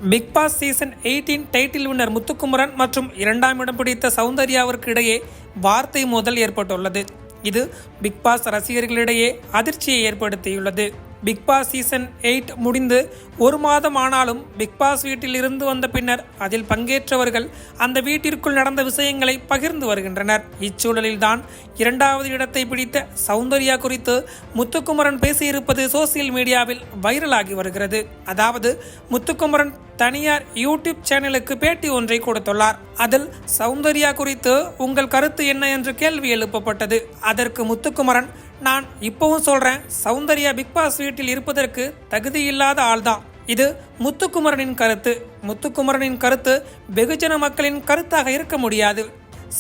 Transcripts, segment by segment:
Big Boss season 18 title winner Muthukumaran மற்றும் இரண்டாம் இடம் பிடித்த சௌந்தர்யாவிற்கு இடையே வார்த்தை மோதல் ஏற்பட்டுள்ளது. இது பிக் பாஸ் ரசிகர்களிடையே அதிர்ச்சியை ஏற்படுத்தியுள்ளது. பிக் பாஸ் சீசன் 8 முடிந்து ஒரு மாதம் ஆனாலும் பிக் பாஸ் வீட்டில் இருந்து வந்த பின்னர் அதில் பங்கேற்றவர்கள் அந்த வீட்டிற்குள் நடந்த விஷயங்களை பகிர்ந்து வருகின்றனர். இச்சூழலில்தான் இரண்டாவது இடத்தை பிடித்த சௌந்தர்யா குறித்து முத்துக்குமரன் பேசியிருப்பது சோசியல் மீடியாவில் வைரலாகி வருகிறது. அதாவது முத்துக்குமரன் தனியார் யூடியூப் சேனலுக்கு பேட்டி ஒன்றை கொடுத்துள்ளார். அதில் சௌந்தர்யா குறித்து உங்கள் கருத்து என்ன என்று கேள்வி எழுப்பப்பட்டது. அதற்கு முத்துக்குமரன், நான் இப்பவும் சொல்றேன், சௌந்தர்யா பிக் பாஸ் வீட்டில் இருப்பதற்கு தகுதி இல்லாத ஆள்தான். இது முத்துக்குமரனின் கருத்து. முத்துக்குமரனின் கருத்து வெகுஜன மக்களின் கருத்தாக இருக்க முடியாது.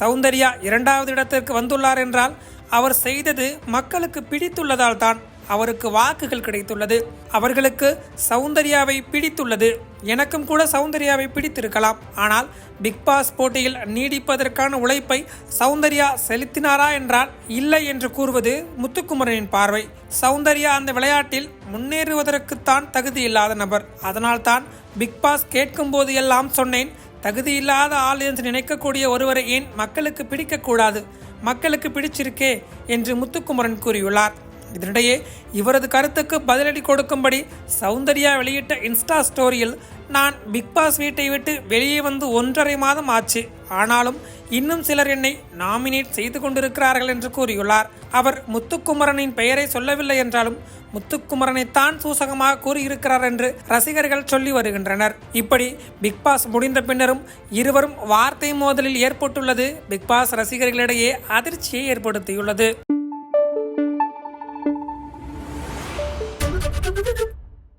சௌந்தர்யா இரண்டாவது இடத்திற்கு வந்துள்ளார் என்றால் அவர் செய்தது மக்களுக்கு பிடித்துள்ளதால் தான் அவருக்கு வாக்குகள் கிடைத்துள்ளது. அவர்களுக்கு சௌந்தர்யாவை பிடித்துள்ளது. எனக்கும் கூட சௌந்தர்யாவை பிடித்திருக்கலாம். ஆனால் பிக் பாஸ் போட்டியில் நீடிப்பதற்கான உழைப்பை சௌந்தர்யா செலுத்தினாரா என்றால் இல்லை என்று கூறுவது முத்துக்குமரனின் பார்வை. சௌந்தர்யா அந்த விளையாட்டில் முன்னேறுவதற்குத்தான் தகுதி இல்லாத நபர். அதனால் தான் பிக் பாஸ் கேட்கும் போது எல்லாம் சொன்னேன், தகுதி இல்லாத ஆள் என்று நினைக்கக்கூடிய ஒருவரை ஏன் மக்களுக்கு பிடிக்கக்கூடாது, மக்களுக்கு பிடிச்சிருக்கே என்று முத்துக்குமரன் கூறியுள்ளார். இதனிடையே இவரது கருத்துக்கு பதிலடி கொடுக்கும்படி சௌந்தர்யா வெளியிட்ட இன்ஸ்டா ஸ்டோரியில், நான் பிக் பாஸ் வீட்டை விட்டு வெளியே வந்து 1.5 மாதம் ஆச்சு, ஆனாலும் இன்னும் சிலர் என்னை நாமினேட் செய்து கொண்டிருக்கிறார்கள் என்று கூறியுள்ளார். அவர் முத்துக்குமரனின் பெயரை சொல்லவில்லை என்றாலும் முத்துக்குமரனைத்தான் சூசகமாக கூறியிருக்கிறார் என்று ரசிகர்கள் சொல்லி வருகின்றனர். இப்படி பிக் பாஸ் முடிந்த பின்னரும் இருவரும் வார்த்தை மோதலில் ஏற்பட்டுள்ளது பிக் பாஸ் ரசிகர்களிடையே அதிர்ச்சியை ஏற்படுத்தியுள்ளது.